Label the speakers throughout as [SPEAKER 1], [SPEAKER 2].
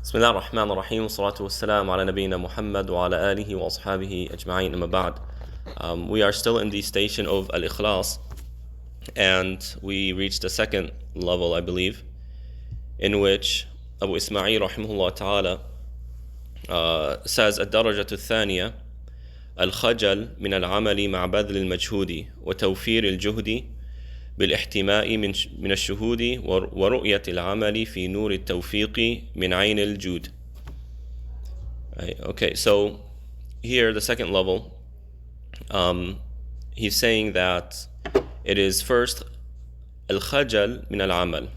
[SPEAKER 1] بسم الله الرحمن الرحيم والصلاة والسلام على نبينا محمد وعلى آله وأصحابه أجمعين أما بعد. We are still in the station of al-Ikhlas, and we reached the second level, I believe, in which Abu Ismail rahimahullah ta'ala says الدرجة الثانية الخجل من العمل مع بذل المجهود وتوفير الجهد بالاحتماء من الشهود ورؤية العمل في نور التوفيق من عين الجود. Okay, so here the second level, he's saying that it is first الخجل من العمل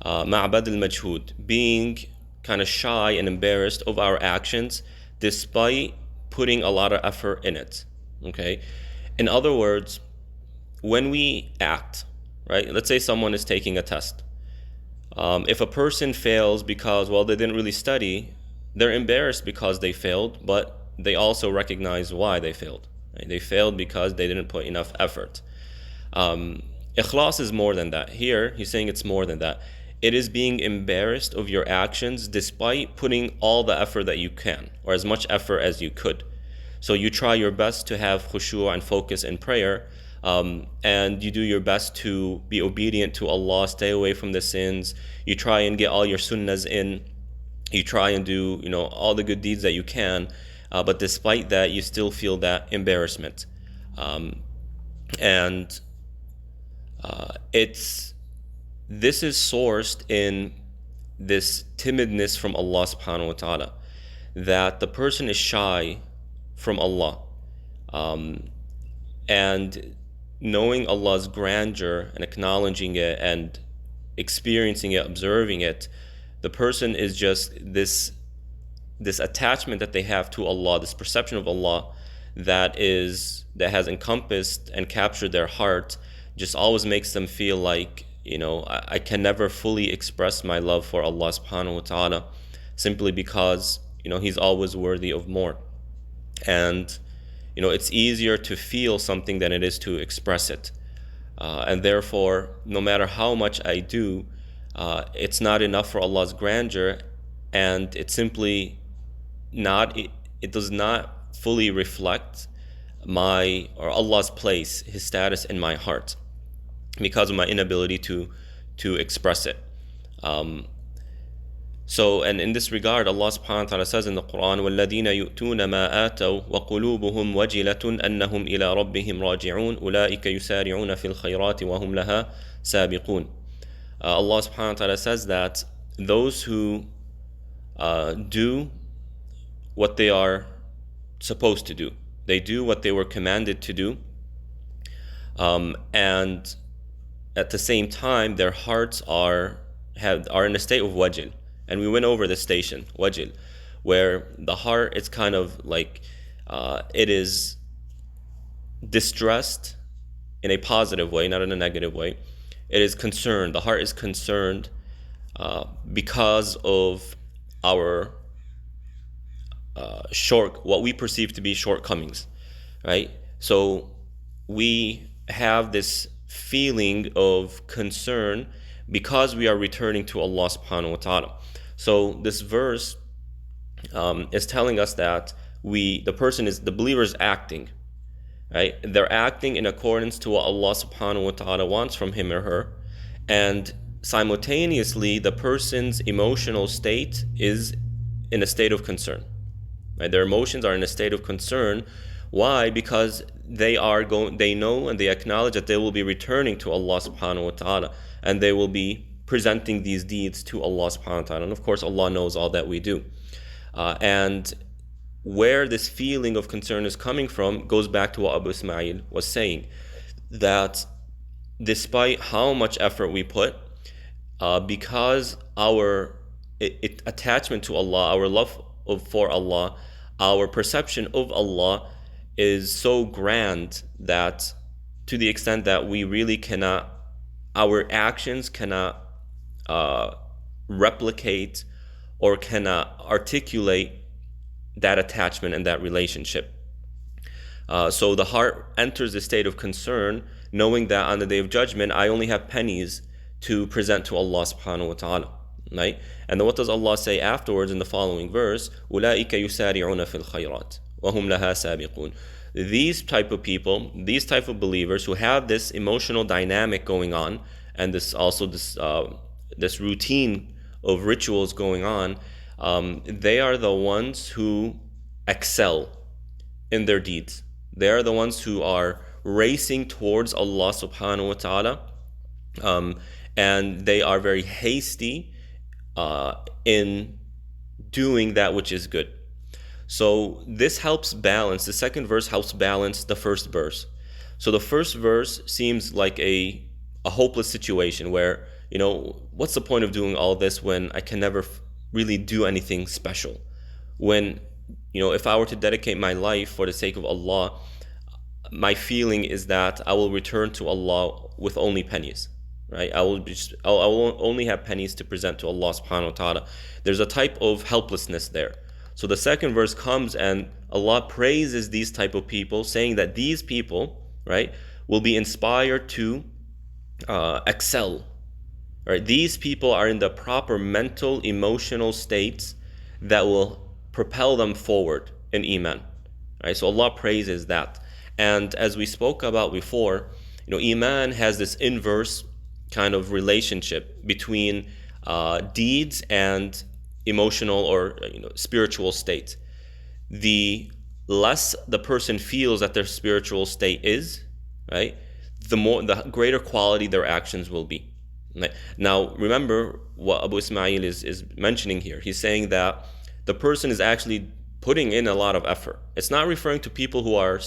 [SPEAKER 1] مع بذل المجهود, being kind of shy and embarrassed of our actions despite putting a lot of effort in it. Okay, in other words, when we act, right? Let's say someone is taking a test. If a person fails because, well, they didn't really study, they're embarrassed because they failed, but they also recognize why they failed. Right? They failed because they didn't put enough effort. Ikhlas is more than that. Here, he's saying it's more than that. It is being embarrassed of your actions despite putting all the effort that you can, or as much effort as you could. So you try your best to have khushu' and focus in prayer, and you do your best to be obedient to Allah, stay away from the sins. You try and get all your sunnahs in. You try and do, all the good deeds that you can, but despite that, you still feel that embarrassment. This is sourced in this timidness from Allah subhanahu wa ta'ala, that the person is shy from Allah, and knowing Allah's grandeur and acknowledging it and experiencing it, observing it, the person is just this attachment that they have to Allah, this perception of Allah that has encompassed and captured their heart, just always makes them feel like, I can never fully express my love for Allah subhanahu wa ta'ala, simply because, He's always worthy of more. And it's easier to feel something than it is to express it. And therefore, no matter how much I do, it's not enough for Allah's grandeur, and it's simply not, it does not fully reflect Allah's place, His status in my heart, because of my inability to express it. And in this regard, Allah subhanahu wa ta'ala says in the Quran, وَالَّذِينَ يُؤْتُونَ مَا آتَوْا وَقُلُوبُهُمْ وَجِلَةٌ أَنَّهُمْ إِلَىٰ رَبِّهِمْ رَاجِعُونَ أُولَٰئِكَ يُسَارِعُونَ فِي الْخَيْرَاتِ وَهُمْ لَهَا سَابِقُونَ. Allah subhanahu wa ta'ala says that those who do what they are supposed to do, they do what they were commanded to do, and at the same time their hearts are in a state of wajil. And we went over the station, wajil, where the heart is kind of like, it is distressed in a positive way, not in a negative way. It is concerned. The heart is concerned because of our what we perceive to be shortcomings, right? So we have this feeling of concern because we are returning to Allah subhanahu wa ta'ala. So this verse is telling us that the believer is acting, right? They're acting in accordance to what Allah subhanahu wa ta'ala wants from him or her, and simultaneously the person's emotional state is in a state of concern, right? Their emotions are in a state of concern. Why? Because they know and they acknowledge that they will be returning to Allah subhanahu wa ta'ala, and they will be presenting these deeds to Allah subhanahu wa ta'ala. And of course, Allah knows all that we do. And where this feeling of concern is coming from goes back to what Abu Ismail was saying, that despite how much effort we put, because our attachment to Allah, our love for Allah, our perception of Allah is so grand that to the extent that we really cannot, our actions cannot replicate or cannot articulate that attachment and that relationship. So the heart enters a state of concern, knowing that on the Day of Judgment I only have pennies to present to Allah subhanahu wa ta'ala. Right? And then what does Allah say afterwards in the following verse? أُولَٰئِكَ يُسَارِعُونَ فِي الْخَيْرَاتِ وَهُمْ لَهَا سَابِقُونَ. These type of people, these type of believers who have this emotional dynamic going on, and this also this routine of rituals going on, they are the ones who excel in their deeds. They are the ones who are racing towards Allah subhanahu wa ta'ala, and they are very hasty in doing that which is good. So this helps balance, the second verse helps balance the first verse. So the first verse seems like a hopeless situation where, what's the point of doing all this when I can never really do anything special? When, if I were to dedicate my life for the sake of Allah, my feeling is that I will return to Allah with only pennies. Right? I will only have pennies to present to Allah subhanahu wa ta'ala. There's a type of helplessness there. So the second verse comes and Allah praises these type of people, saying that these people, right, will be inspired to excel. Right? These people are in the proper mental, emotional states that will propel them forward in Iman. Right? So Allah praises that. And as we spoke about before, Iman has this inverse kind of relationship between deeds and emotional or spiritual state. The less the person feels that their spiritual state is, right, the greater quality their actions will be. Right? Now remember what Abu Ismail is mentioning here. He's saying that the person is actually putting in a lot of effort. It's not referring to people who are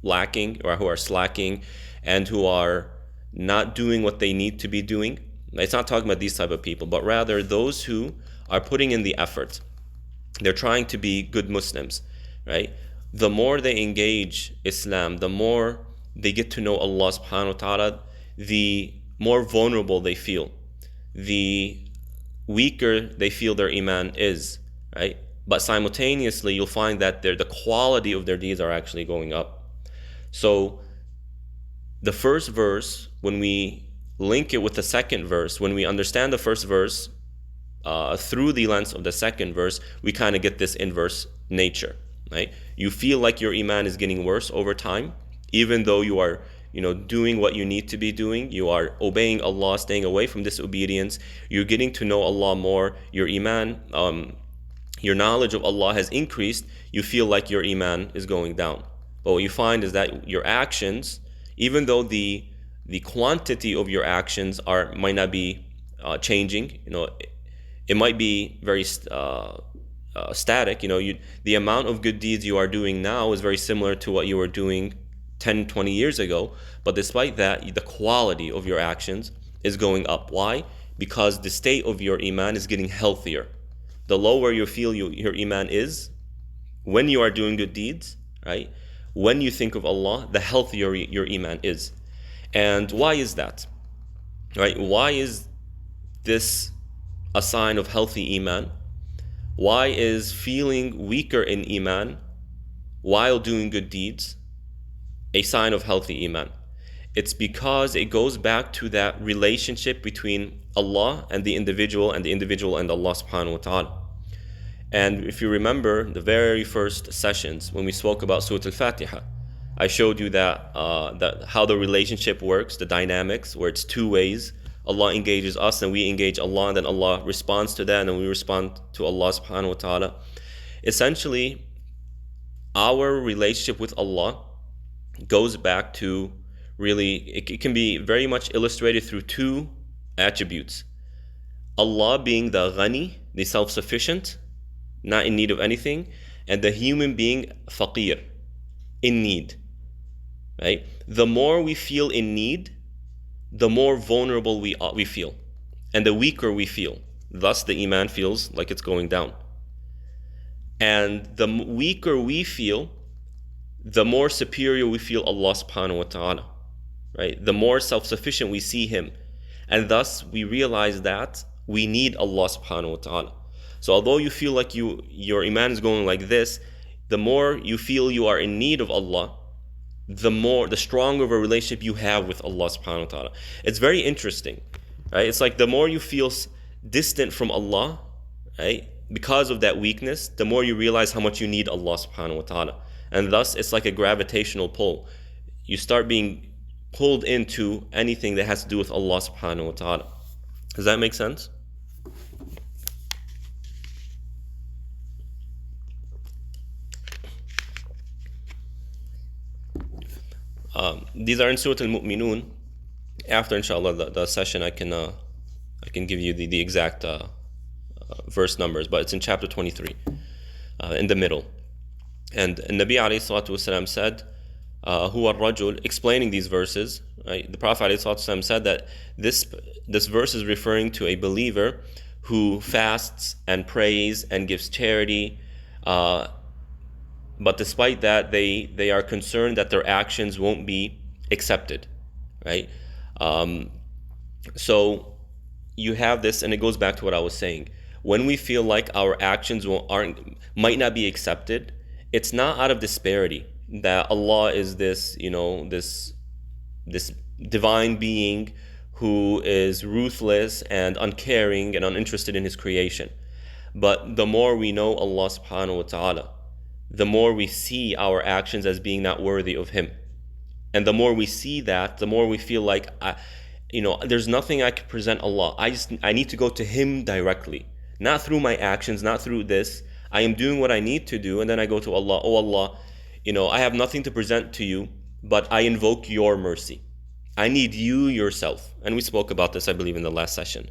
[SPEAKER 1] lacking or who are slacking and who are not doing what they need to be doing. It's not talking about these type of people, but rather those who are putting in the effort. They're trying to be good Muslims, right? The more they engage Islam, the more they get to know Allah subhanahu wa ta'ala, the more vulnerable they feel, the weaker they feel their Iman is, right? But simultaneously, you'll find that the quality of their deeds are actually going up. So the first verse, when we link it with the second verse, when we understand the first verse through the lens of the second verse, we kind of get this inverse nature, right? You feel like your Iman is getting worse over time, even though you are doing what you need to be doing. You are obeying Allah, staying away from disobedience. You're getting to know Allah more. Your Iman, your knowledge of Allah has increased. You feel like your Iman is going down. But what you find is that your actions, even though the quantity of your actions might not be changing, it might be very static. The amount of good deeds you are doing now is very similar to what you were doing 10, 20 years ago. But despite that, the quality of your actions is going up. Why? Because the state of your Iman is getting healthier. The lower you feel your Iman is, when you are doing good deeds, right? When you think of Allah, the healthier your Iman is. And why is that? Right? Why is this a sign of healthy Iman? Why is feeling weaker in Iman while doing good deeds a sign of healthy Iman? It's because it goes back to that relationship between Allah and the individual and Allah subhanahu wa ta'ala. And if you remember the very first sessions when we spoke about Surah Al-Fatiha, I showed you that how the relationship works, the dynamics, where it's two ways. Allah engages us and we engage Allah, and then Allah responds to that and we respond to Allah subhanahu wa ta'ala. Essentially, our relationship with Allah goes back to it can be very much illustrated through two attributes. Allah being the ghani, the self-sufficient, not in need of anything, and the human being faqir, in need. Right? The more we feel in need, the more vulnerable we feel, and the weaker we feel. Thus, the Iman feels like it's going down. And the weaker we feel, the more superior we feel Allah subhanahu wa ta'ala. Right? The more self-sufficient we see Him. And thus, we realize that we need Allah subhanahu wa ta'ala. So although you feel like your Iman is going like this, the more you feel you are in need of Allah, the stronger of a relationship you have with Allah subhanahu wa ta'ala. It's very interesting, right? It's like the more you feel distant from Allah, right? Because of that weakness, the more you realize how much you need Allah subhanahu wa ta'ala. And thus it's like a gravitational pull. You start being pulled into anything that has to do with Allah subhanahu wa ta'ala. Does that make sense? These are in Surah Al-Mu'minun. After inshallah the session I can give you the exact verse numbers, but it's in chapter 23, in the middle. And Nabi alayhi salatu wasalam said, huwa ar-rajul, explaining these verses, right? The Prophet alayhi salatu wasalam said that this verse is referring to a believer who fasts and prays and gives charity, but despite that they are concerned that their actions won't be accepted, right? So you have this, and it goes back to what I was saying. When we feel like our actions might not be accepted, it's not out of disparity that Allah is this, this divine being who is ruthless and uncaring and uninterested in His creation. But the more we know Allah subhanahu wa ta'ala, the more we see our actions as being not worthy of Him. And the more we see that, the more we feel like, there's nothing I can present Allah. I need to go to Him directly. Not through my actions, not through this. I am doing what I need to do, and then I go to Allah. Oh Allah, I have nothing to present to you, but I invoke your mercy. I need you yourself. And we spoke about this, I believe, in the last session.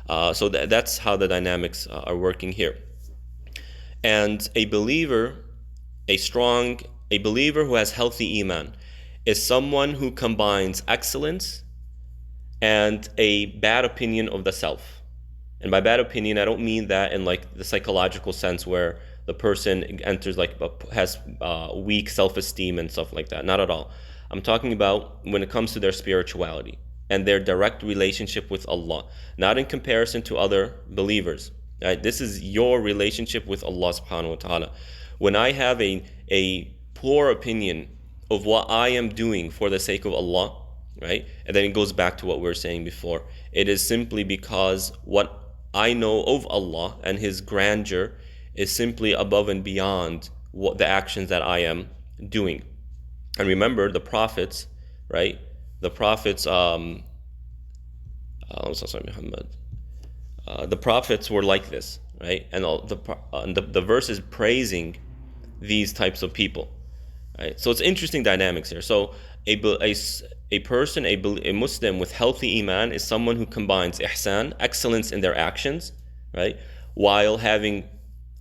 [SPEAKER 1] So that's how the dynamics are working here. And a believer who has healthy iman is someone who combines excellence and a bad opinion of the self. And by bad opinion, I don't mean that in like the psychological sense where the person enters has weak self-esteem and stuff like that. Not at all. I'm talking about when it comes to their spirituality and their direct relationship with Allah, not in comparison to other believers. Right? This is your relationship with Allah subhanahu wa ta'ala. When I have a poor opinion of what I am doing for the sake of Allah, right? And then it goes back to what we were saying before. It is simply because what I know of Allah and His grandeur is simply above and beyond what the actions that I am doing. And remember, the prophets, right? The prophets, the prophets were like this, right? And the verse is praising these types of people, right? So it's interesting dynamics here. So a Muslim with healthy iman is someone who combines ihsan, excellence in their actions, right, while having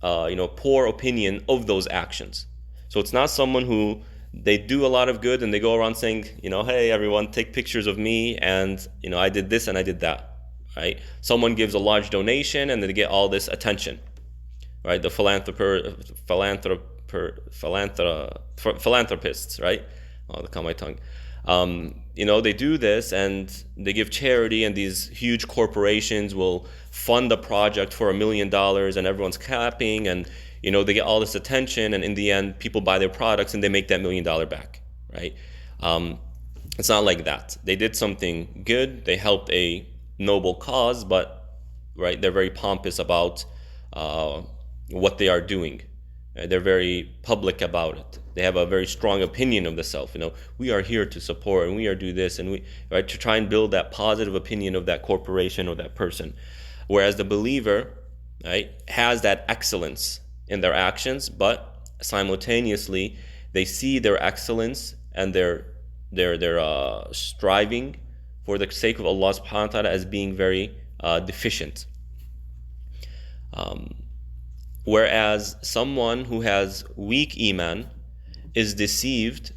[SPEAKER 1] poor opinion of those actions. So it's not someone who they do a lot of good and they go around saying, hey everyone, take pictures of me and I did this and I did that, right? Someone gives a large donation and they get all this attention, right? The philanthropists, right? Oh, they call my tongue. They do this and they give charity, and these huge corporations will fund a project for $1 million and everyone's clapping, and they get all this attention, and in the end people buy their products and they make that $1 million back, right? It's not like that. They did something good, they helped a noble cause, but right, they're very pompous about what they are doing. They're very public about it. They have a very strong opinion of the self. We are here to support, and we are do this, and to try and build that positive opinion of that corporation or that person. Whereas the believer, right, has that excellence in their actions, but simultaneously they see their excellence and their striving for the sake of Allah subhanahu wa ta'ala as being very deficient. Whereas someone who has weak iman is deceived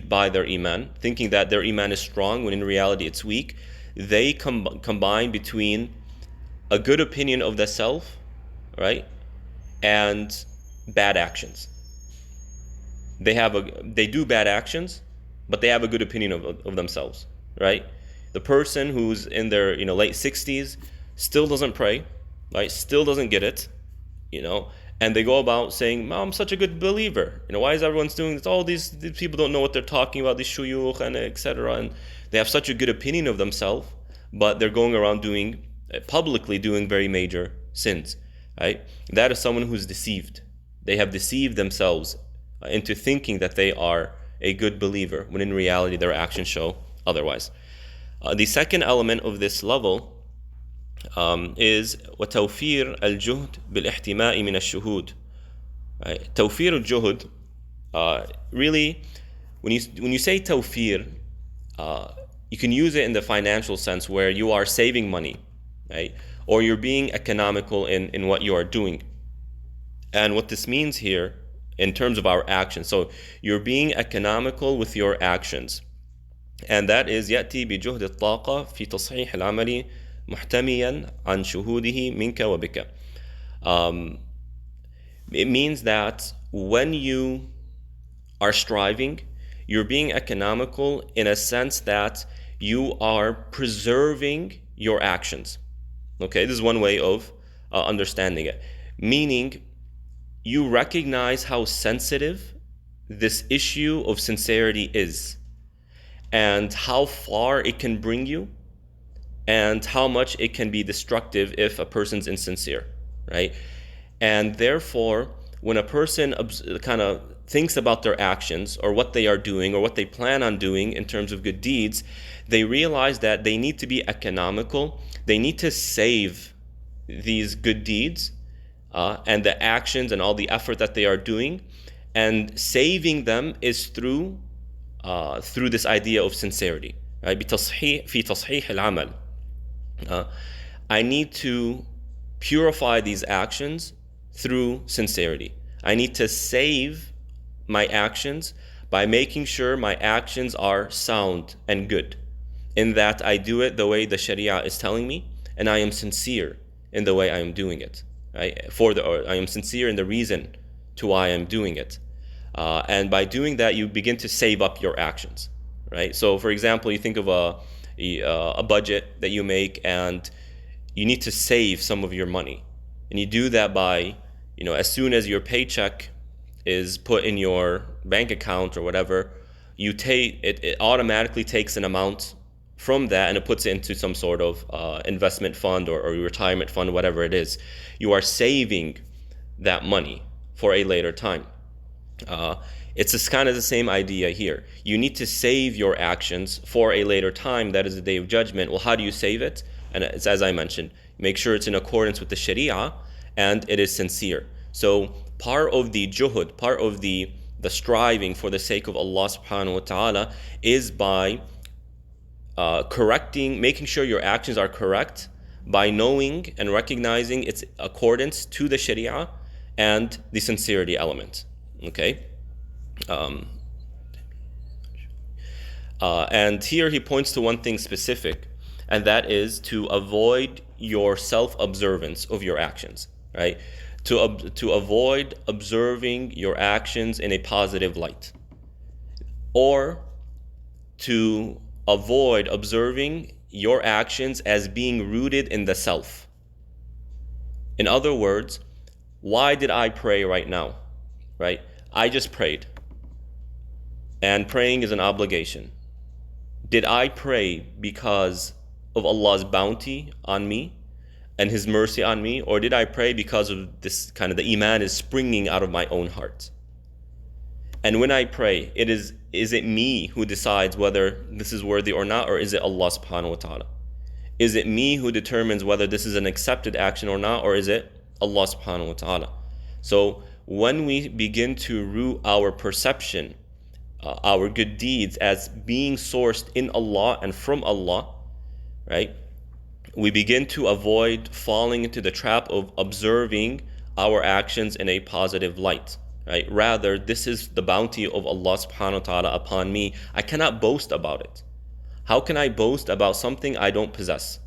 [SPEAKER 1] by their iman, thinking that their iman is strong when in reality it's weak. They combine between a good opinion of the self, right, and bad actions. They do bad actions, but they have a good opinion of themselves, right? The person who's in their late 60s still doesn't pray, right? Still doesn't get it, and they go about saying, I'm such a good believer. Why is everyone doing this? All these people don't know what they're talking about, these shuyukh and etc. And they have such a good opinion of themselves, but they're going around doing publicly doing very major sins, right? That is someone who's deceived. They have deceived themselves into thinking that they are a good believer, when in reality their actions show otherwise. The second element of this level is وتوفير الجهد بالاحتماء من الشهود. Right? توفير الجهد, really, when you say tawfir, you can use it in the financial sense where you are saving money, right? Or you're being economical in what you are doing. And what this means here in terms of our actions, so you're being economical with your actions, and that is يأتي بجهد الطاقة في تصحيح العمل محتميا عن شهوده منك وبك. It means that when you are striving, you're being economical in a sense that you are preserving your actions. Okay, this is one way of understanding it. Meaning, you recognize how sensitive this issue of sincerity is, and how far it can bring you, and how much it can be destructive if a person's insincere, right? And therefore, when a person kind of thinks about their actions or what they are doing or what they plan on doing in terms of good deeds, they realize that they need to be economical. They need to save these good deeds and the actions and all the effort that they are doing. And saving them is through this idea of sincerity, right? في تصحيح العمل. I need to purify these actions through sincerity. I need to save my actions by making sure my actions are sound and good, in that I do it the way the Sharia is telling me, and I am sincere in the way I am doing it. Right? I am sincere in the reason to why I'm doing it. And by doing that, you begin to save up your actions. Right? So, for example, you think of a budget that you make, and you need to save some of your money, and you do that by, as soon as your paycheck is put in your bank account or whatever, it automatically takes an amount from that and it puts it into some sort of investment fund or retirement fund, whatever it is. You are saving that money for a later time. It's just kind of the same idea here. You need to save your actions for a later time, that is the day of judgment. Well, how do you save it? And it's, as I mentioned, make sure it's in accordance with the Sharia and it is sincere. So part of the juhud, part of the striving for the sake of Allah subhanahu wa ta'ala is by making sure your actions are correct, by knowing and recognizing its accordance to the Sharia and the sincerity element. Okay? And here he points to one thing specific, and that is to avoid your self-observance of your actions, right? To avoid observing your actions in a positive light, or to avoid observing your actions as being rooted in the self. In other words, why did I pray right now? Right? I just prayed. And praying is an obligation. Did I pray because of Allah's bounty on me and His mercy on me, or did I pray because of this kind of the iman is springing out of my own heart? And when I pray, is it me who decides whether this is worthy or not, or is it Allah subhanahu wa ta'ala? Is it me who determines whether this is an accepted action or not, or is it Allah subhanahu wa ta'ala? So when we begin to root our perception, our good deeds as being sourced in Allah and from Allah, right? We begin to avoid falling into the trap of observing our actions in a positive light, right? Rather, this is the bounty of Allah subhanahu wa ta'ala upon me. I cannot boast about it. How can I boast about something I don't possess,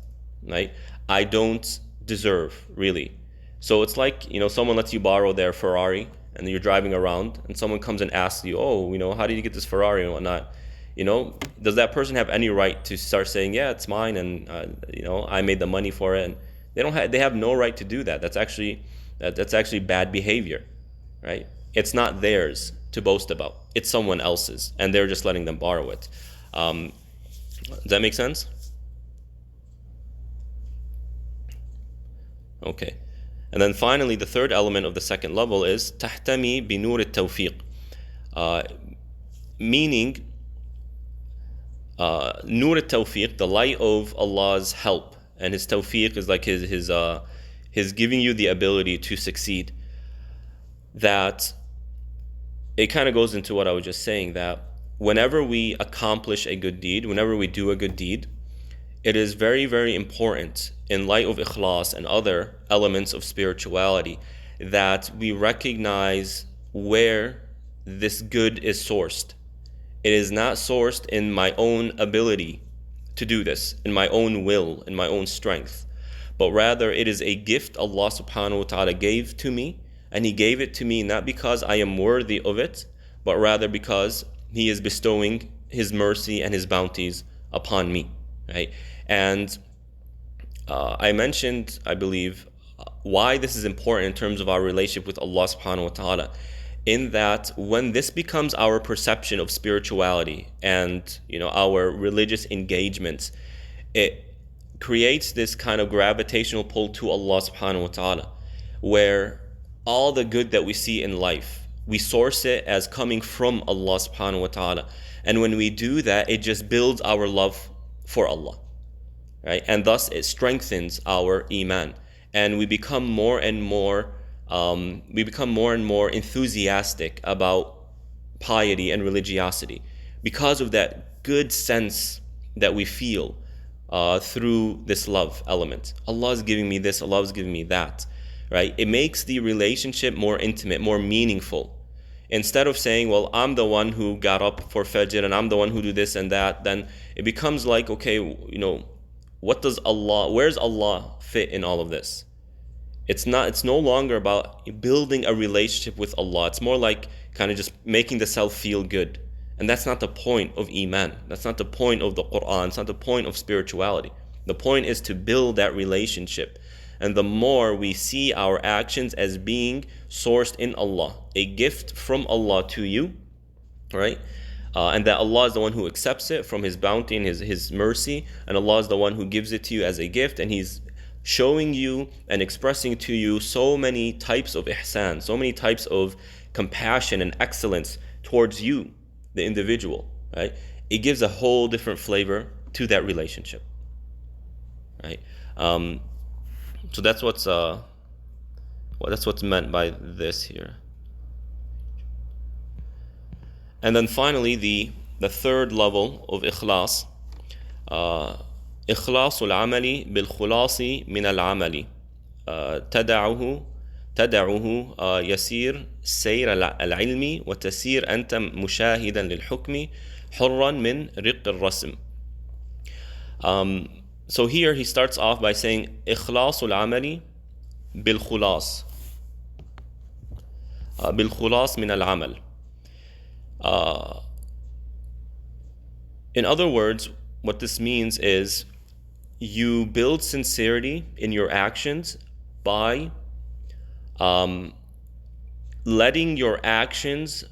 [SPEAKER 1] right? I don't deserve, really. So it's like, someone lets you borrow their Ferrari and you're driving around and someone comes and asks you, how did you get this Ferrari and whatnot? Does that person have any right to start saying, yeah, it's mine and, I made the money for it? And they have no right to do that. That's actually bad behavior, right? It's not theirs to boast about. It's someone else's, and they're just letting them borrow it. Does that make sense? Okay. And then finally, the third element of the second level is تحتمي بنور التوفيق, meaning nur al-tawfiq, the light of Allah's help, and His tawfiq is like His giving you the ability to succeed. That it kind of goes into what I was just saying, that whenever we accomplish a good deed, whenever we do a good deed, it is very, very important in light of Ikhlas and other elements of spirituality that we recognize where this good is sourced. It is not sourced in my own ability to do this, in my own will, in my own strength, but rather it is a gift Allah subhanahu wa ta'ala gave to me, and He gave it to me not because I am worthy of it, but rather because He is bestowing His mercy and His bounties upon me, right? And I mentioned, I believe, why this is important in terms of our relationship with Allah subhanahu wa ta'ala, in that when this becomes our perception of spirituality and our religious engagements, it creates this kind of gravitational pull to Allah subhanahu wa ta'ala, where all the good that we see in life, we source it as coming from Allah subhanahu wa ta'ala. And when we do that, it just builds our love for Allah, right? And thus it strengthens our iman, and we become more and more enthusiastic about piety and religiosity because of that good sense that we feel through this love element. Allah is giving me this, Allah is giving me that, right? It makes the relationship more intimate, more meaningful. Instead of saying, well, I'm the one who got up for Fajr and I'm the one who do this and that, then it becomes like, okay, where's Allah fit in all of this? It's no longer about building a relationship with Allah. It's more like kind of just making the self feel good. And that's not the point of Iman. That's not the point of the Quran. It's not the point of spirituality. The point is to build that relationship. And the more we see our actions as being sourced in Allah, a gift from Allah to you, right? And that Allah is the one who accepts it from His bounty and His mercy, and Allah is the one who gives it to you as a gift, and He's showing you and expressing to you so many types of ihsan, so many types of compassion and excellence towards you, the individual, right? It gives a whole different flavor to that relationship, right? So that's what's meant by this here. And then finally, the third level of ikhlas, إخلاص العمل بالخلاص من العمل تدعه يسير سير العلم وتسير أنت مشاهدا للحكم حرا من رق الرسم. So here he starts off by saying إخلاص العمل بالخلاص من العمل. In other words, what this means is you build sincerity in your actions by letting your actions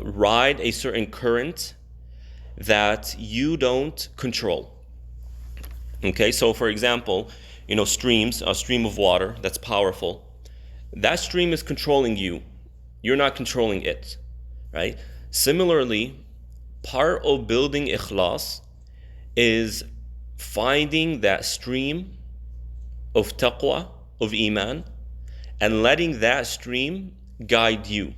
[SPEAKER 1] ride a certain current that you don't control. Okay, so for example, streams, a stream of water that's powerful, that stream is controlling you. You're not controlling it, right? Similarly, part of building ikhlas is finding that stream of taqwa, of iman, and letting that stream guide you.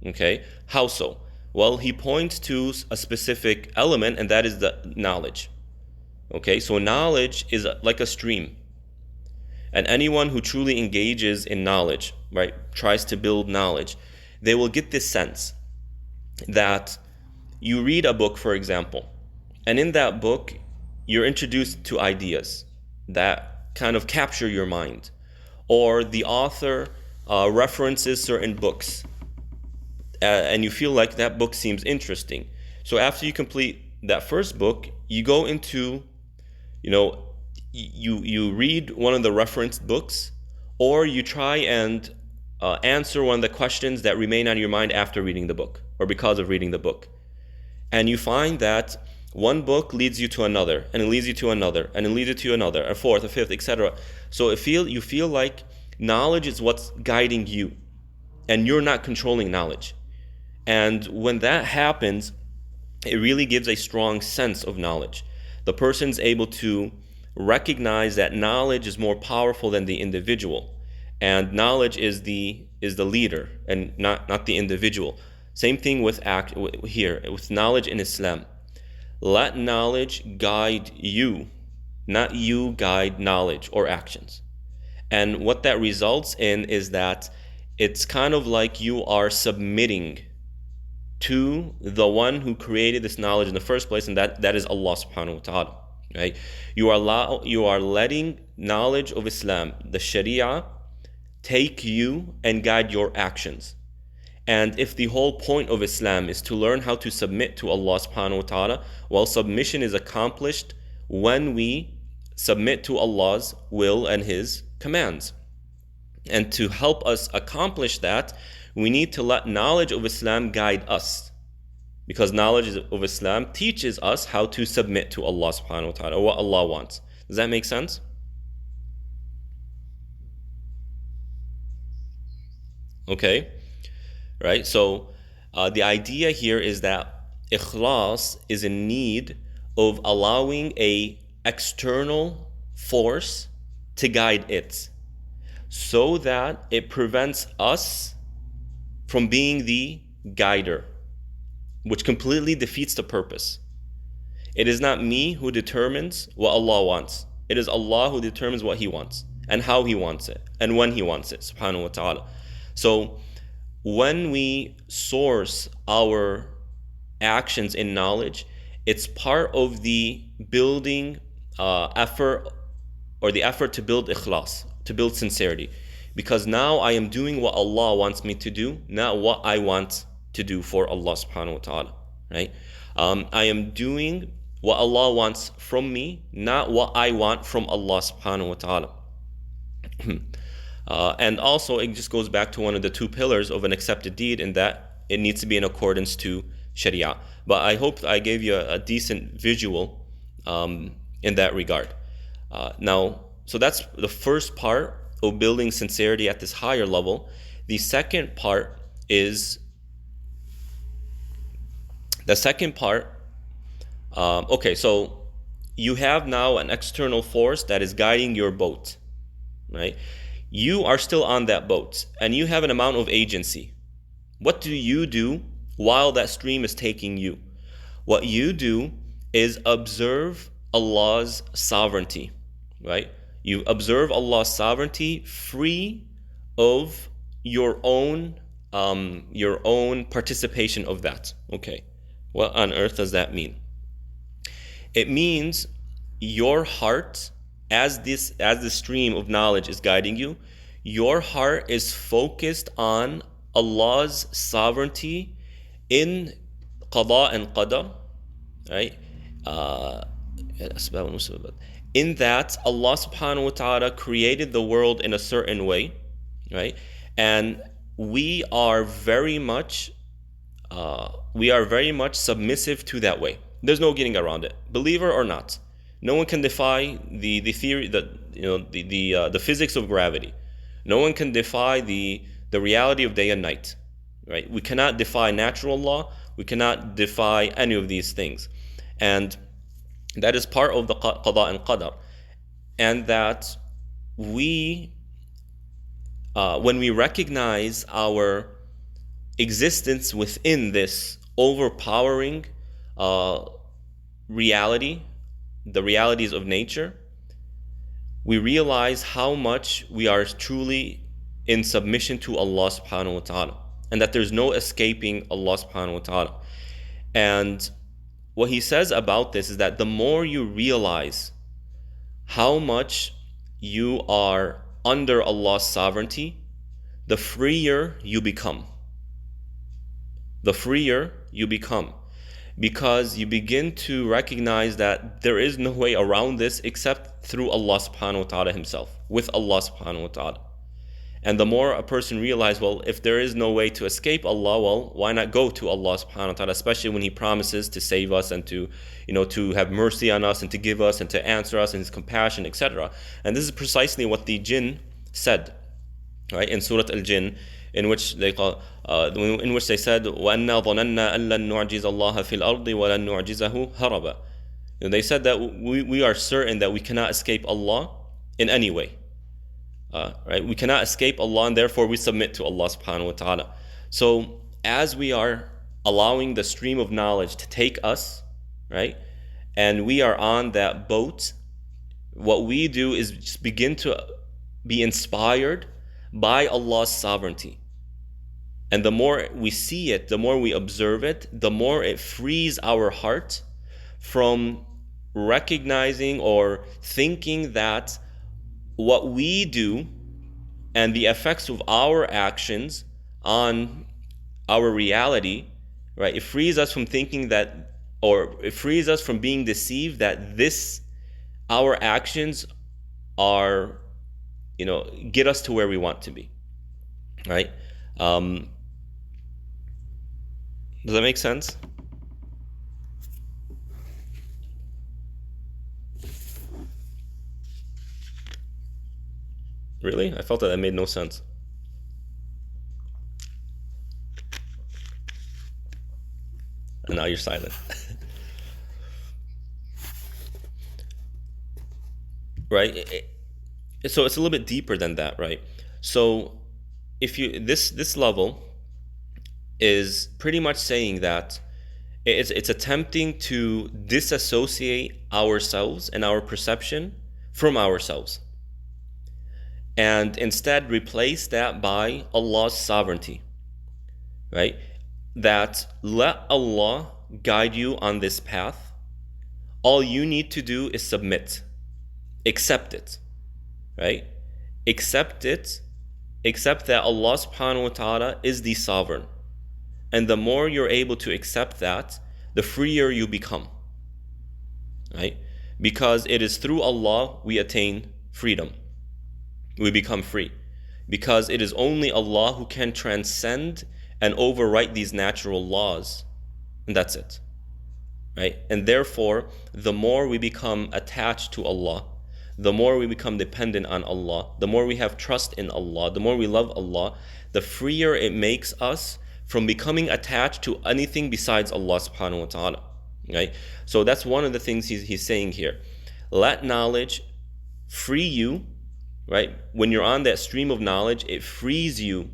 [SPEAKER 1] Okay, how so? Well, he points to a specific element, and that is the knowledge. Okay, so knowledge is like a stream, and anyone who truly engages in knowledge, right, tries to build knowledge, they will get this sense that you read a book, for example, and in that book you're introduced to ideas that kind of capture your mind, or the author references certain books and you feel like that book seems interesting. So after you complete that first book, you go into, you read one of the referenced books, or you try and answer one of the questions that remain on your mind after reading the book or because of reading the book. And you find that One book leads you to another, and it leads you to another, and it leads you to another, a fourth, a fifth, etc. So you feel like knowledge is what's guiding you, and you're not controlling knowledge. And when that happens, it really gives a strong sense of knowledge. The person's able to recognize that knowledge is more powerful than the individual, and knowledge is the leader and not the individual. Same thing with knowledge in Islam. Let knowledge guide you, not you guide knowledge or actions. And what that results in is that it's kind of like you are submitting to the one who created this knowledge in the first place, and that is Allah subhanahu wa ta'ala. Right? You are letting knowledge of Islam, the Sharia, take you and guide your actions. And if the whole point of Islam is to learn how to submit to Allah subhanahu wa ta'ala, well, submission is accomplished when we submit to Allah's will and His commands. And to help us accomplish that, we need to let knowledge of Islam guide us. Because knowledge of Islam teaches us how to submit to Allah subhanahu wa ta'ala, or what Allah wants. Does that make sense? Okay. Right? So the idea here is that Ikhlas is in need of allowing a external force to guide it, so that it prevents us from being the guider, which completely defeats the purpose. It is not me who determines what Allah wants. It is Allah who determines what He wants and how He wants it and when He wants it, subhanahu wa ta'ala. So when we source our actions in knowledge, it's part of the building effort, or the effort to build ikhlas, to build sincerity. Because now I am doing what Allah wants me to do, not what I want to do for Allah subhanahu wa ta'ala. Right? I am doing what Allah wants from me, not what I want from Allah subhanahu wa ta'ala. And also, it just goes back to one of the two pillars of an accepted deed, in that it needs to be in accordance to Sharia. But I hope I gave you a decent visual in that regard. So that's the first part of building sincerity at this higher level. The second part, okay, so you have now an external force that is guiding your boat, right? You are still on that boat, and you have an amount of agency. What do you do while that stream is taking you? What you do is observe Allah's sovereignty, right? You observe Allah's sovereignty free of your own participation of that. Okay, what on earth does that mean? It means your heart, as the stream of knowledge is guiding you, your heart is focused on Allah's sovereignty in qada and qadar, right? In that Allah subhanahu wa ta'ala created the world in a certain way, right? And we are very much submissive to that way. There's no getting around it, believer or not. No one can defy the theory, the physics of gravity. No one can defy the reality of day and night, right? We cannot defy natural law. We cannot defy any of these things, and that is part of the qada and qadar. And that when we recognize our existence within this overpowering reality, the realities of nature, we realize how much we are truly in submission to Allah subhanahu wa ta'ala, and that there's no escaping Allah subhanahu wa ta'ala. And what he says about this is that the more you realize how much you are under Allah's sovereignty, the freer you become. The freer you become. Because you begin to recognize that there is no way around this except through Allah subhanahu wa ta'ala Himself, with Allah subhanahu wa ta'ala. And the more a person realizes, well, if there is no way to escape Allah, well, why not go to Allah subhanahu wa ta'ala, especially when He promises to save us and to, to have mercy on us and to give us and to answer us and His compassion, etc. And this is precisely what the jinn said, right, in Surah Al-Jinn, in which they said, وَأَنَّا ظَنَنَّا أَن لَن نُعْجِزَ اللَّهَ فِي الْأَرْضِ وَلَن نُعْجِزَهُ هَرَبًا. They said that we are certain that we cannot escape Allah in any way. Right? We cannot escape Allah, and therefore we submit to Allah subhanahu wa ta'ala. So as we are allowing the stream of knowledge to take us, right, and we are on that boat, what we do is just begin to be inspired by Allah's sovereignty. And the more we see it, the more we observe it, the more it frees our heart from recognizing or thinking that what we do and the effects of our actions on our reality, right, it frees us from thinking that, or it frees us from being deceived that our actions are, get us to where we want to be, right? Does that make sense? Really? I felt that made no sense. And now you're silent. Right? So it's a little bit deeper than that, right? So if this level is pretty much saying that it's attempting to disassociate ourselves and our perception from ourselves, and instead replace that by Allah's sovereignty, right? That let Allah guide you on this path. All you need to do is submit, accept it, right? Accept it, accept that Allah subhanahu wa ta'ala is the sovereign. And the more you're able to accept that, the freer you become, right? Because it is through Allah we attain freedom. We become free. Because it is only Allah who can transcend and overwrite these natural laws. And that's it, right? And therefore, the more we become attached to Allah, the more we become dependent on Allah, the more we have trust in Allah, the more we love Allah, the freer it makes us from becoming attached to anything besides Allah subhanahu wa ta'ala, right? So that's one of the things he's saying here. Let knowledge free you, right? When you're on that stream of knowledge, it frees you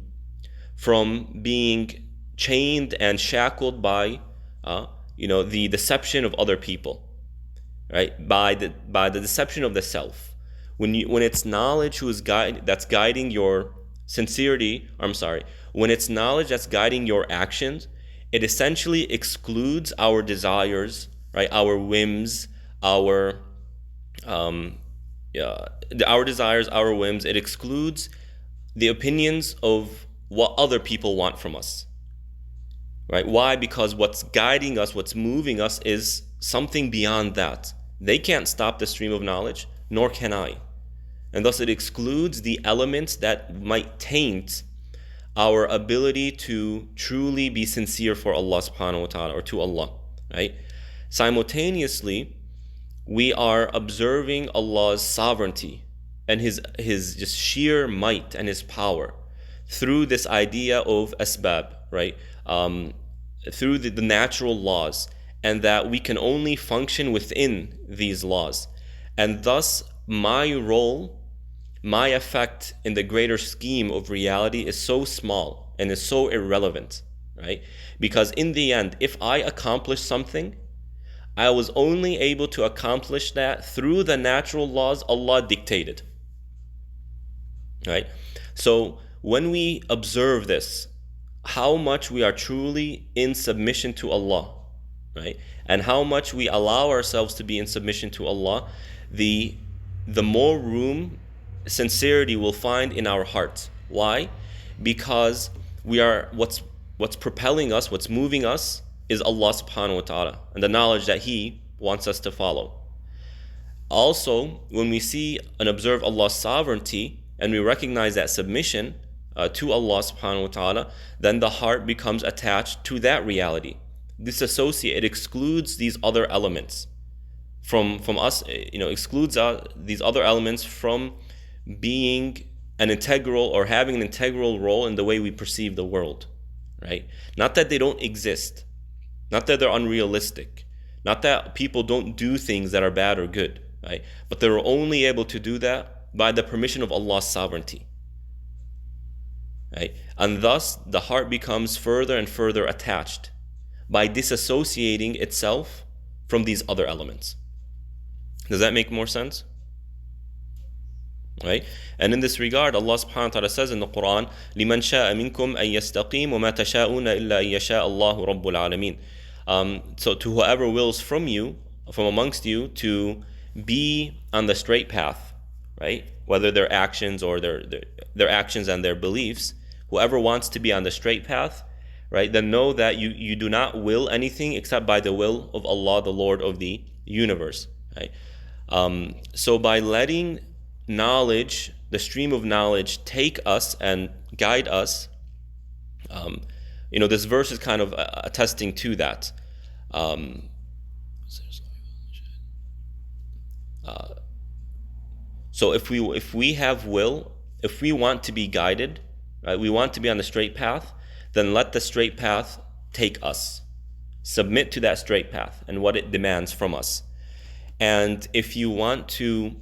[SPEAKER 1] from being chained and shackled by, the deception of other people, right? By the deception of the self. When it's knowledge that's guiding your sincerity, when it's knowledge that's guiding your actions, it essentially excludes our desires, right? Our whims, our desires, our whims. It excludes the opinions of what other people want from us, right? Why? Because what's guiding us, what's moving us is something beyond that. They can't stop the stream of knowledge, nor can I. And thus it excludes the elements that might taint our ability to truly be sincere for Allah subhanahu wa ta'ala, or to Allah, right? Simultaneously, we are observing Allah's sovereignty and his just sheer might and His power through this idea of asbab, right? Through the natural laws, and that we can only function within these laws. And thus, my role, my effect in the greater scheme of reality is so small and is so irrelevant, right? Because in the end, if I accomplish something, I was only able to accomplish that through the natural laws Allah dictated, right? So when we observe this, how much we are truly in submission to Allah, right? And how much we allow ourselves to be in submission to Allah, the more room sincerity will find in our hearts. Why? Because we are what's propelling us, what's moving us is Allah subhanahu wa ta'ala and the knowledge that He wants us to follow. Also, when we see and observe Allah's sovereignty and we recognize that submission, to Allah subhanahu wa ta'ala, then the heart becomes attached to that reality. Disassociate, it excludes these other elements from us, excludes these other elements from being an integral or having an integral role in the way we perceive the world, right? Not that they don't exist, not that they're unrealistic, not that people don't do things that are bad or good, right? But they're only able to do that by the permission of Allah's sovereignty, right? And thus the heart becomes further and further attached by disassociating itself from these other elements. Does that make more sense? Right? And in this regard, Allah subhanahu wa ta'ala says in the Quran, لِمَنْ شَاءَ مِنْكُمْ أَن يَسْتَقِيمُ وَمَا تَشَاءُونَ إِلَّا أَن يَشَاءَ اللَّهُ رَبُّ الْعَالَمِينَ. So to whoever wills from amongst you, to be on the straight path, right? Whether their actions or their actions and their beliefs, whoever wants to be on the straight path, right? Then know that you do not will anything except by the will of Allah, the Lord of the universe, right? So by letting knowledge, the stream of knowledge, take us and guide us, this verse is kind of attesting to that. So if we have will, if we want to be guided, right, we want to be on the straight path, then let the straight path take us. Submit to that straight path and what it demands from us. And if you want to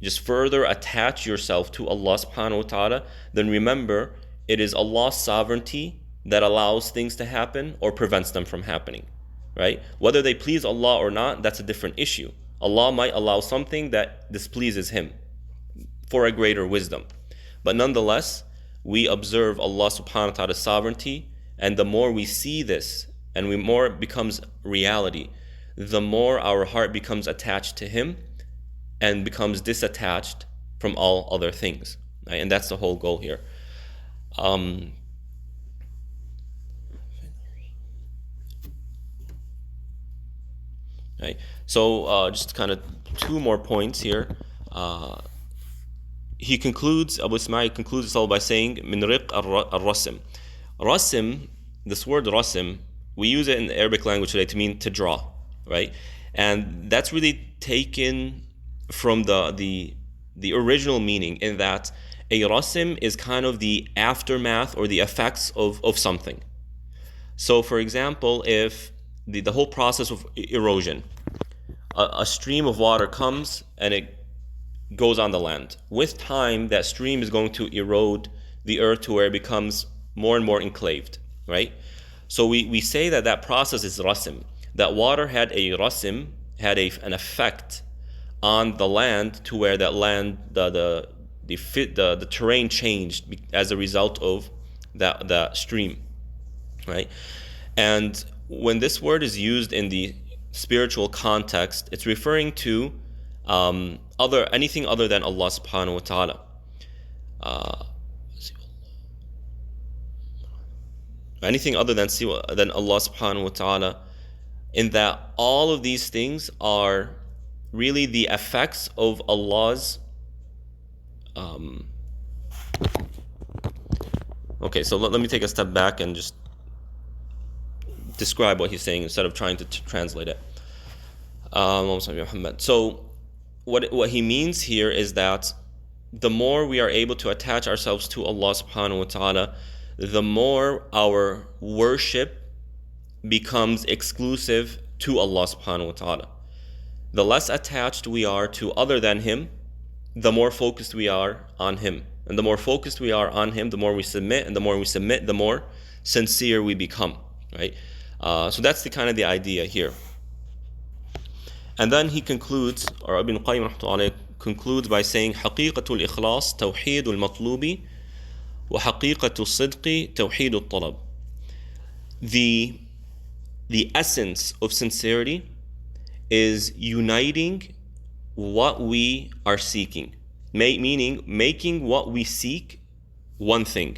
[SPEAKER 1] just further attach yourself to Allah subhanahu wa ta'ala, then remember it is Allah's sovereignty that allows things to happen or prevents them from happening, right? Whether they please Allah or not, that's a different issue. Allah might allow something that displeases Him for a greater wisdom. But nonetheless, we observe Allah subhanahu wa ta'ala's sovereignty, and the more we see this and the more it becomes reality, the more our heart becomes attached to Him and becomes disattached from all other things, right? And that's the whole goal here. Right. So just kind of two more points here. He concludes, Abu Ismail concludes this all by saying, min riq al-rasim. Rasim, this word rasim, we use it in the Arabic language today to mean to draw, right? And that's really taken from the original meaning, in that a rasim is kind of the aftermath or the effects of something. So for example, if the whole process of erosion, a stream of water comes and it goes on the land. With time, that stream is going to erode the earth to where it becomes more and more enclaved, right? So we say that process is rasim. That water had a rasim, had an effect on the land to where that land, the terrain changed as a result of that stream, right? And when this word is used in the spiritual context, it's referring to anything other than Allah subhanahu wa ta'ala. Anything other than Allah subhanahu wa ta'ala, in that all of these things are really the effects of Allah's okay, so let me take a step back and just describe what he's saying instead of trying to translate it. So what he means here is that the more we are able to attach ourselves to Allah subhanahu wa ta'ala, the more our worship becomes exclusive to Allah subhanahu wa ta'ala. The less attached we are to other than Him, the more focused we are on Him. And the more focused we are on Him, the more we submit, and the more we submit, the more sincere we become, right? So that's the kind of the idea here. And then he concludes, or Ibn Qayyim rahmatullahi concludes by saying, حقيقة الإخلاص توحيد المطلوب وحقيقة الصدق توحيد الطلب. The essence of sincerity is uniting what we are seeking, meaning making what we seek one thing,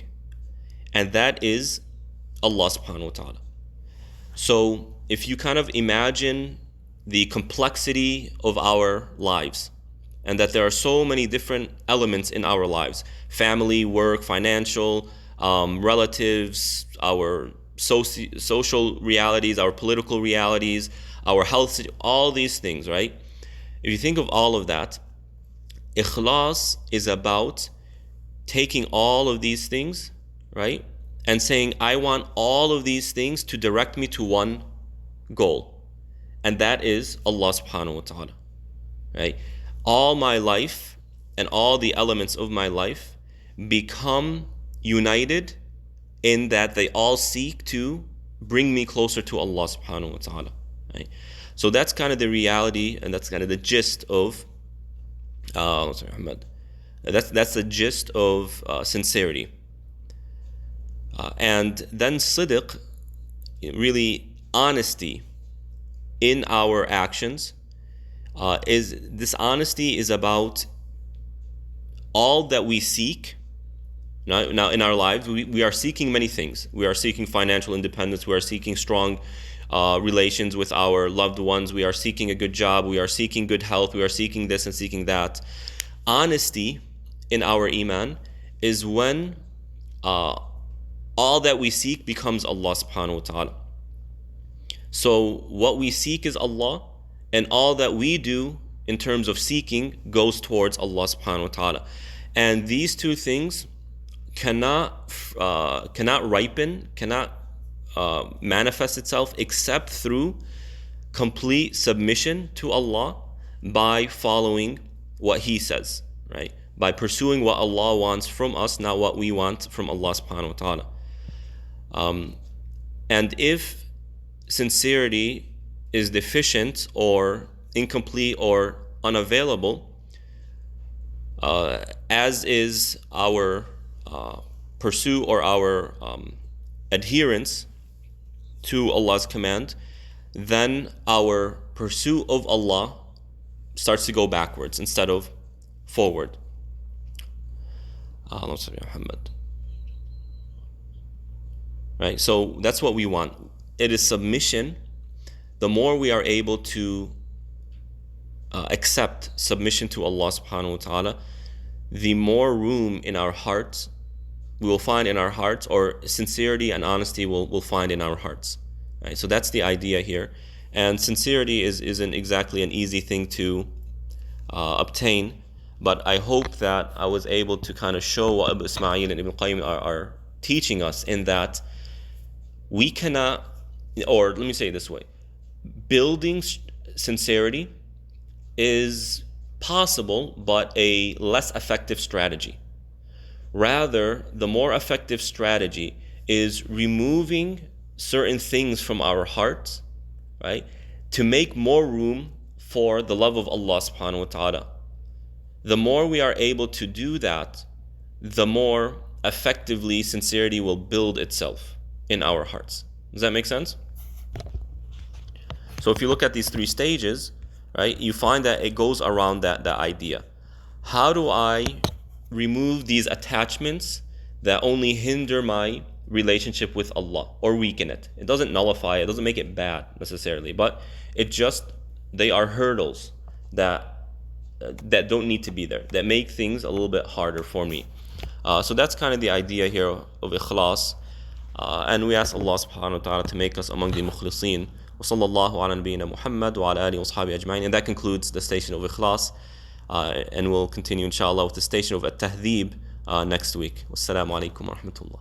[SPEAKER 1] and that is Allah subhanahu wa ta'ala. So if you kind of imagine the complexity of our lives and that there are so many different elements in our lives: family, work, financial, relatives, our social realities, our political realities, our health, all these things, right? If you think of all of that, Ikhlas is about taking all of these things, right, and saying, I want all of these things to direct me to one goal, and that is Allah subhanahu wa ta'ala, right? All my life and all the elements of my life become united in that they all seek to bring me closer to Allah subhanahu wa ta'ala, right? So that's kind of the reality, and that's kind of the gist of that's the gist of sincerity. And then sidq, really honesty in our actions, is this honesty is about all that we seek. Now in our lives, we are seeking many things. We are seeking financial independence. We are seeking strong relations with our loved ones. We are seeking a good job. We are seeking good health. We are seeking this and seeking that. Honesty in our iman is when all that we seek becomes Allah subhanahu wa ta'ala. So what we seek is Allah, and all that we do in terms of seeking goes towards Allah subhanahu wa ta'ala. And these two things cannot ripen, cannot manifest itself except through complete submission to Allah by following what He says, right? By pursuing what Allah wants from us, not what we want from Allah subhanahu wa ta'ala. And if sincerity is deficient or incomplete or unavailable, as is our pursuit or our adherence to Allah's command, then our pursuit of Allah starts to go backwards instead of forward. Right, so that's what we want. It is submission. The more we are able to accept submission to Allah subhanahu wa ta'ala, the more room in our hearts we will find in our hearts, or sincerity and honesty we'll find in our hearts. Right? So that's the idea here. And sincerity isn't exactly an easy thing to obtain, but I hope that I was able to kind of show what Abu Ismail and Ibn Qayyim are teaching us, in that we cannot, or let me say it this way, building sincerity is possible, but a less effective strategy. Rather, the more effective strategy is removing certain things from our hearts, right, to make more room for the love of Allah subhanahu wa ta'ala. The more we are able to do that, the more effectively sincerity will build itself in our hearts. Does that make sense? So if you look at these three stages, right, you find that it goes around that idea. How do I remove these attachments that only hinder my relationship with Allah or weaken it? It doesn't nullify it, doesn't make it bad necessarily, but they are hurdles that don't need to be there, that make things a little bit harder for me. So that's kind of the idea here of Ikhlas. And we ask Allah subhanahu wa ta'ala to make us among the mukhlisin. وصلى الله على نبينا محمد وعلى آله وصحبه أجمعين. And that concludes the station of Ikhlas. And we'll continue inshallah with the station of At-Tahdhib next week. Wassalamu alaikum wa rahmatullah.